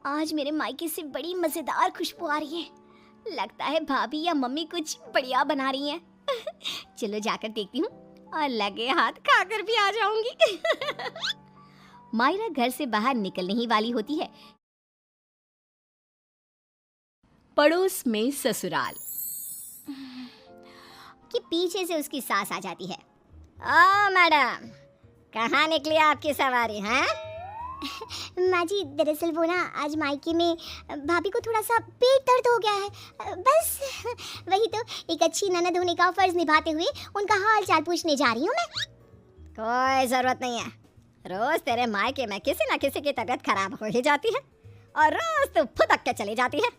आज मेरे मायके से बड़ी मजेदार खुशबू आ रही है। लगता है भाभी या मम्मी कुछ बढ़िया बना रही हैं। चलो जाकर देखती हूँ और लगे हाथ खाकर भी आ जाऊंगी। मायरा घर से बाहर निकलने ही वाली होती है। पड़ोस में ससुराल कि पीछे से उसकी सास आ जाती है। मैडम, कहाँ निकली आपकी सवारी हैं? माँ जी, दरअसल वो ना आज मायके में भाभी को थोड़ा सा पेट दर्द हो गया है। बस वही तो एक अच्छी ननद होने का फर्ज निभाते हुए उनका हाल चाल पूछने जा रही हूँ मैं। कोई जरूरत नहीं है। रोज तेरे मायके में किसी न किसी की तबीयत खराब हो ही जाती है और रोज तू फुदक के चली जाती है।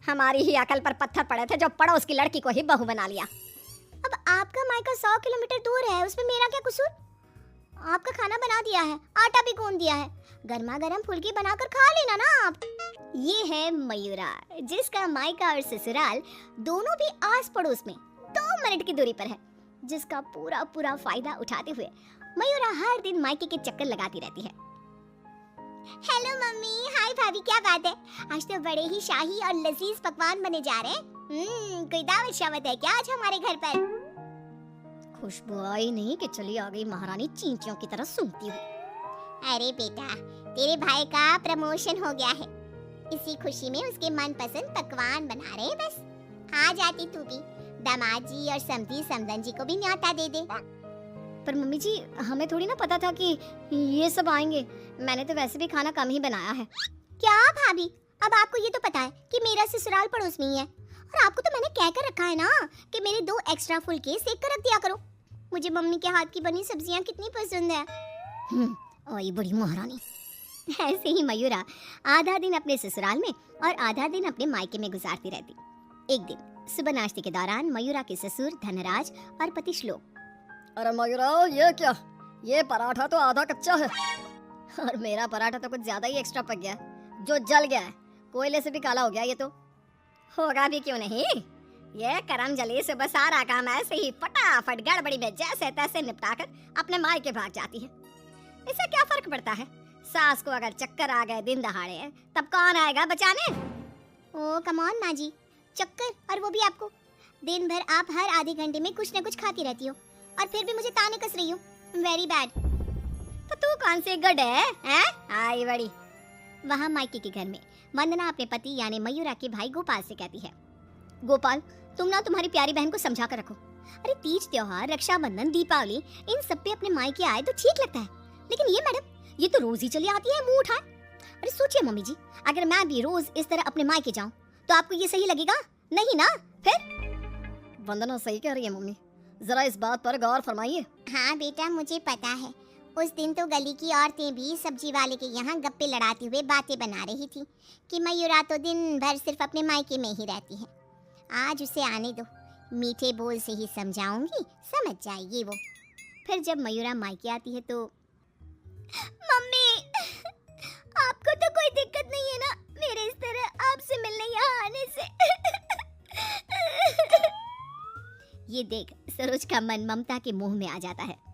हमारी ही अकल पर पत्थर पड़े थे जो पड़ोस की लड़की को ही बहू बना लिया। अब आपका मायका 100 किलोमीटर दूर है, उसमें मेरा क्या कसूर? आपका खाना बना दिया है, आटा भी गूंद दिया है, गर्मा गर्म फुल्की बनाकर खा लेना ना आप। ये है मयूरा, जिसका मायका और ससुराल दोनों भी आस पड़ोस में 2 मिनट की दूरी पर है, जिसका पूरा पूरा फायदा उठाते हुए मयूरा हर दिन मायके के चक्कर लगाती रहती है। हेलो मम्मी, हाय भाभी, क्या बात है? आज तो बड़े ही शाही और लजीज पकवान बने जा रहे हैं। कोई दावत शावत है क्या आज हमारे घर पर? खुशबू आई नहीं कि चली आ गई महारानी चींटियों की तरह सूंघती हुई। अरे बेटा, तेरे भाई का प्रमोशन हो गया है, इसी खुशी में उसके मनपसंद पकवान बना रहे हैं। बस आ जाती तू भी, दामाद जी और समधी समधन जी को भी न्योता दे दे। पर मम्मी जी, हमें थोड़ी ना पता था कि ये सब आएंगे। मैंने तो वैसे भी खाना कम ही बनाया है। क्या भाभी, अब आपको ये तो पता है कि मेरा ससुराल पड़ोस में ही है, और आपको तो मैंने कह कर रखा है ना कि मेरे 2 एक्स्ट्रा फुलके सेक कर रख दिया करो। मुझे मम्मी के हाथ की बनी सब्जियां कितनी पसंद है। ओए बड़ी महारानी। ऐसे ही मयूरा आधा दिन अपने ससुराल में और आधा दिन अपने मायके में गुजारती रहती। एक दिन सुबह नाश्ते के दौरान मयूरा के ससुर धनराज और पति श्लोक, अरे मयूरा, ये क्या? ये पराठा तो आधा कच्चा है और मेरा पराठा तो कुछ ज्यादा ही एक्स्ट्रा पक गया, जो जल गया है, कोयले से भी काला हो गया। ये तो होगा भी क्यों नहीं। ये करम जली सुबह सारा काम ऐसे ही फटाफट गड़बड़ी में जैसे तैसे निपटाकर अपने मायके भाग जाती है। इससे क्या फर्क पड़ता है? सास को अगर चक्कर आ गए दिन दहाड़े, तब कौन आएगा बचाने? ओ कम ऑन माँ जी, चक्कर, और वो भी आपको? दिन भर आप हर आधे घंटे में कुछ न कुछ खाती रहती हो और फिर भी मुझे ताने कस रही हो। Very bad. तो तू कौन सी गुड है? आई बड़ी। वहाँ मायके के घर में वंदना अपने पति यानी मयूरा के भाई गोपाल से कहती है, गोपाल, तुम ना तुम्हारी प्यारी बहन को समझा कर रखो। अरे तीज त्योहार, रक्षाबंधन, दीपावली, इन सब पे अपने मायके आए तो ठीक लगता है, लेकिन ये मैडम, ये तो रोज ही चली आती है मुंह उठाए। अरे सोचिए मम्मी जी, अगर मैं भी रोज इस तरह अपने मायके जाऊं तो आपको ये सही लगेगा? नहीं ना? फिर वंदना सही कह रही है मम्मी, जरा इस बात पर गौर फरमाइए। हाँ बेटा, मुझे पता है, उस दिन तो गली की औरतें भी सब्जी वाले के यहाँ गप्पे लड़ाते हुए बातें बना रही थी कि मयूरा तो दिन भर सिर्फ अपने मायके में ही रहती है। आज उसे आने दो, मीठे बोल से ही समझाऊंगी, समझ जाएगी वो। फिर जब मयूरा मायके आती है तो, मम्मी, आपको तो कोई दिक्कत नहीं है ना मेरे इस तरह आपसे मिलने यहाँ आने से? ये देख सरोज का मन ममता के मुंह में आ जाता है।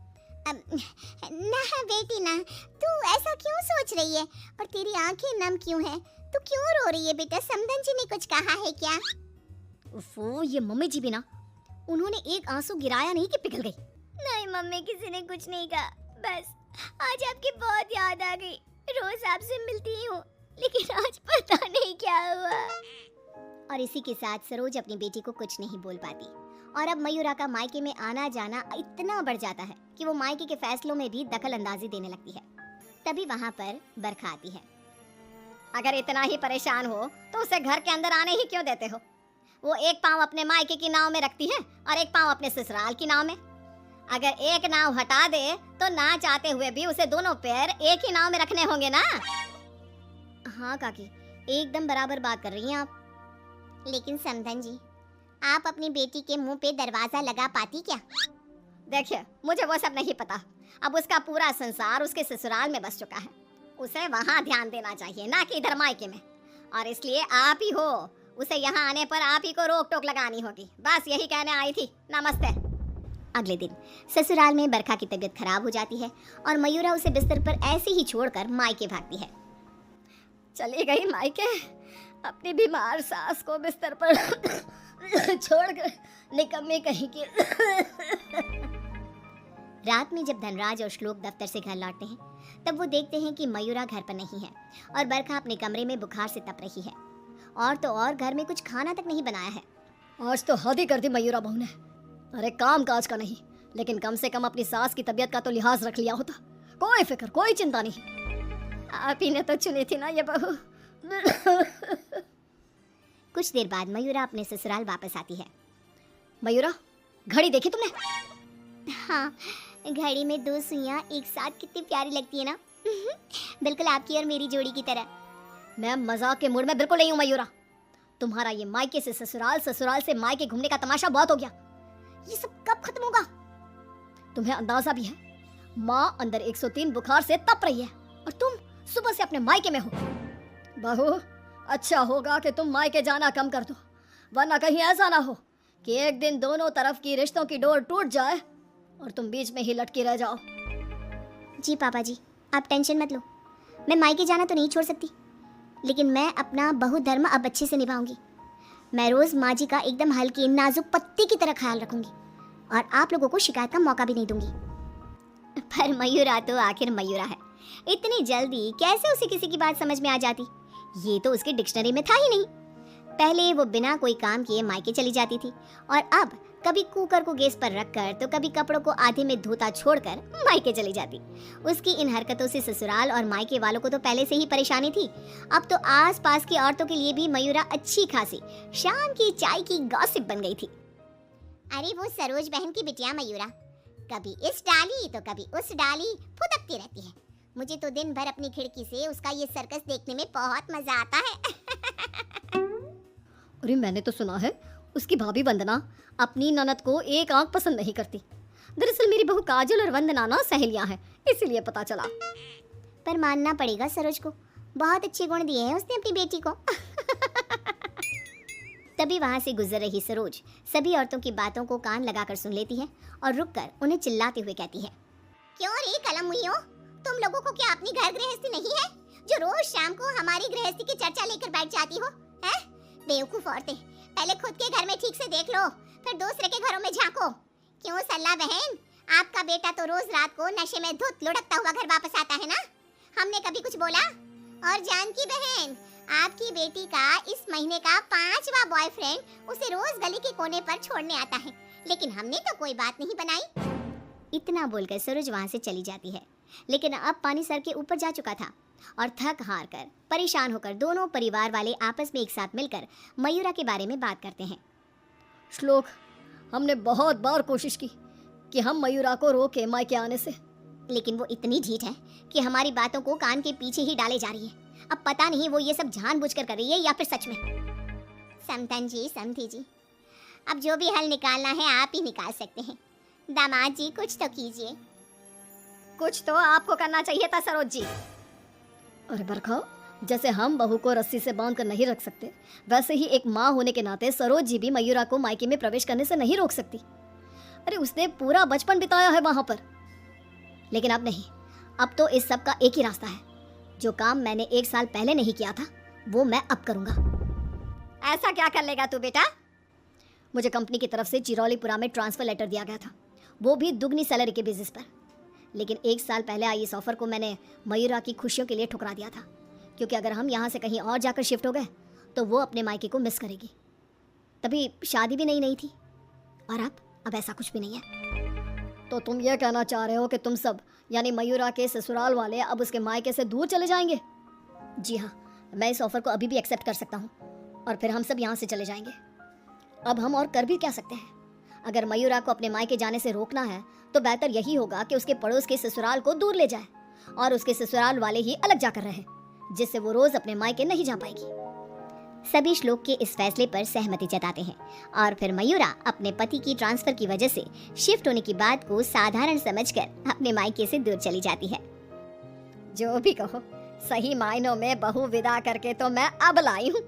ना बेटी ना, तू ऐसा क्यों सोच रही है? और तेरी आंखें नम क्यों हैं? तू क्यों रो रही है बेटा? समधन जी ने कुछ कहा है क्या? उफ़ो, ये मम्मी जी भी ना, उन्होंने एक आंसू गिराया नहीं कि पिघल गई। नहीं मम्मी, किसी ने कुछ नहीं कहा, बस आज आपकी बहुत याद आ गई। रोज आपसे मिलती ही हूँ, लेकिन आज पता नहीं क्या हुआ। और इसी के साथ सरोज अपनी बेटी को कुछ नहीं बोल पाती, और अब मयूरा का मायके में आना जाना इतना बढ़ जाता है कि वो मायके के फैसलों में भी दखल अंदाजी देने लगती है। तभी वहाँ पर बरखा आती है। अगर इतना ही परेशान हो तो उसे घर के अंदर आने ही क्यों देते हो? वो एक पाँव अपने मायके की नाव में रखती है और एक पाँव अपने ससुराल की नाव में। अगर एक नाव हटा दे तो ना चाहते हुए भी उसे दोनों पैर एक ही नाव में रखने होंगे ना? हाँ काकी, एकदम बराबर बात कर रही हैं आप। लेकिन समधन जी, आप अपनी बेटी के मुंह पे दरवाजा लगा पाती क्या? देखिए, मुझे वो सब नहीं पता। अब उसका पूरा संसार उसके ससुराल में बस चुका है, उसे वहाँ ध्यान देना चाहिए, ना कि इधर मायके में। और इसलिए आप ही हो, उसे यहाँ आने पर आप ही को रोक टोक लगानी होगी। बस यही कहने आई थी। नमस्ते। अगले दिन ससुराल में बरखा की तबीयत खराब हो जाती है और मयूरा उसे बिस्तर पर ऐसे ही छोड़कर मायके भागती है। चली गई मायके अपनी बीमार सास को बिस्तर पर छोड़कर, निकम्मी कहीं की। रात में जब धनराज और श्लोक दफ्तर से घर लौटते हैं तब वो देखते हैं कि मयूरा घर पर नहीं है और बरखा अपने कमरे में बुखार से तप रही है। और तो और घर में कुछ खाना तक नहीं बनाया है। आज तो हद ही कर दी मयूरा बहू ने। अरे काम काज का नहीं, लेकिन कम से कम अपनी सास की तबीयत का तो लिहाज रख लिया होता। कोई फिक्र, कोई चिंता नहीं। आप ही ने तो चुनी थी ना ये बहू। कुछ देर बाद मयूरा अपने ससुराल वापस आती है। मयूरा, घड़ी देखी तुमने? हाँ, घड़ी में 2 सुइयां एक साथ कितनी प्यारी लगती है ना। बिल्कुल आपकी और मेरी जोड़ी की तरह। मैं मजाक के मूड में बिल्कुल नहीं हूँ मयूरा। तुम्हारा ये मायके से ससुराल, ससुराल से मायके घूमने का तमाशा बहुत हो गया। ये सब कब खत्म होगा? तुम्हें अंदाजा भी है, माँ अंदर 103 बुखार से तप रही है और तुम सुबह से अपने मायके में हो। बहू, अच्छा होगा कि तुम मायके जाना कम कर दो, वरना कहीं ऐसा ना हो कि एक दिन दोनों तरफ की रिश्तों की डोर टूट जाए और तुम बीच में ही लटकी रह जाओ। जी पापा जी, आप टेंशन मत लो। मैं मायके जाना तो नहीं छोड़ सकती, लेकिन मैं अपना बहुधर्म अब अच्छे से निभाऊंगी। मैं रोज माँ जी का एकदम हल्की नाजुक पत्ती की तरह ख्याल रखूंगी और आप लोगों को शिकायत का मौका भी नहीं दूंगी। पर मयूरा तो आखिर मयूरा है, इतनी जल्दी कैसे उसे किसी की बात समझ में आ जाती? ये तो उसकी डिक्शनरी में था ही नहीं। पहले वो बिना कोई काम किए मायके चली जाती थी और अब कभी कुकर को गैस पर रखकर तो कभी कपड़ों को आधे में धोता छोड़कर मायके चली जाती। उसकी इन हरकतों से ससुराल और मायके वालों को तो पहले से ही परेशानी थी। अब तो आस-पास की औरतों के लिए भी मयूरा अच्छी खासी शाम की चाय की गॉसिप बन गई थी। अरे वो सरोज बहन की बिटिया मयूरा कभी इस डाली तो कभी उस डाली फुदकती रहती है। मुझे तो दिन भर अपनी खिड़की से उसका ये सर्कस देखने में बहुत मजा आता है। अरे मैंने तो सुना है उसकी भाभी वंदना अपनी ननद को एक आंख पसंद नहीं करती। दरअसल मेरी बहू काजल और वंदना ना सहेलियां हैं, इसीलिए पता चला। पर मानना पड़ेगा सरोज को, बहुत अच्छे गुण दिए हैं उसने अपनी बेटी को। तभी वहां से गुजर रही सरोज सभी औरतों की बातों को कान लगाकर सुन लेती है और रुककर उन्हें चिल्लाते हुए कहती है, क्यों रे कलम हुई हो? तुम लोगों को क्या अपनी घर गृहस्थी नहीं है जो रोज शाम को हमारी गृहस्थी की चर्चा लेकर बैठ जाती हो? हैं? बेवकूफ औरतें, पहले खुद के घर में ठीक से देख लो, फिर दूसरे के घरों में झांको। क्यों सल्ला बहन, आपका बेटा तो रोज रात को नशे में धुत लुढ़कता हुआ घर वापस आता है ना? हमने कभी कुछ बोला? और जानकी बहन, आपकी बेटी का इस महीने का 5वां बॉयफ्रेंड उसे रोज गली के कोने पर छोड़ने आता है, लेकिन हमने तो कोई बात नहीं बनाई। इतना बोलकर सरोज वहां से चली जाती है। लेकिन अब पानी सर के ऊपर जा चुका था और थक हार कर परेशान होकर दोनों परिवार वाले आपस में एक साथ मिलकर मयूरा के बारे में बात करते हैं। श्लोक, हमने बहुत बार कोशिश की कि हम मयूरा को रोके मायके आने से, लेकिन वो इतनी ढीठ है कि हमारी बातों को कान के पीछे ही डाले जा रही है। अब पता नहीं वो ये सब जानबूझकर कर रही है या फिर सच में। समधन जी, समधी जी, अब जो भी हल निकालना है आप ही निकाल सकते हैं। दामाद जी कुछ तो कीजिए। कुछ तो आपको करना चाहिए था सरोज जी। अरे बरखा, जैसे हम बहू को रस्सी से बांध कर नहीं रख सकते, वैसे ही एक माँ होने के नाते सरोज जी भी मयूरा को मायके में प्रवेश करने से नहीं रोक सकती। अरे उसने पूरा बचपन बिताया है वहां पर। लेकिन अब नहीं, अब तो इस सब का एक ही रास्ता है। जो काम मैंने 1 साल पहले नहीं किया था वो मैं अब करूंगा। ऐसा क्या कर लेगा तू बेटा? मुझे कंपनी की तरफ से चिरौलीपुरा में ट्रांसफर लेटर दिया गया था, वो भी दुगनी सैलरी के बेसिस पर। लेकिन 1 साल पहले आई इस ऑफर को मैंने मयूरा की खुशियों के लिए ठुकरा दिया था, क्योंकि अगर हम यहाँ से कहीं और जाकर शिफ्ट हो गए तो वो अपने मायके को मिस करेगी। तभी शादी भी नहीं थी और अब ऐसा कुछ भी नहीं है। तो तुम ये कहना चाह रहे हो कि तुम सब यानी मयूरा के ससुराल वाले अब उसके मायके से दूर चले जाएंगे? जी हाँ, मैं इस ऑफर को अभी भी एक्सेप्ट कर सकता हूँ और फिर हम सब यहाँ से चले जाएंगे। अब हम और कर भी क्या सकते हैं? अगर मयूरा को अपने मायके जाने से रोकना है तो बेहतर यही होगा कि उसके पड़ोस के ससुराल को दूर ले जाए और उसके ससुराल वाले ही अलग जाकर रहे, जिससे वो रोज अपने मायके नहीं जा पाएगी। सभी श्लोक के इस फैसले पर सहमति जताते हैं और फिर मयूरा अपने पति की ट्रांसफर की वजह से शिफ्ट होने की बात को साधारण समझकर अपने मायके से दूर चली जाती है। जो भी कहो, सही मायनों में बहू विदा करके तो मैं अब लाई हूँ।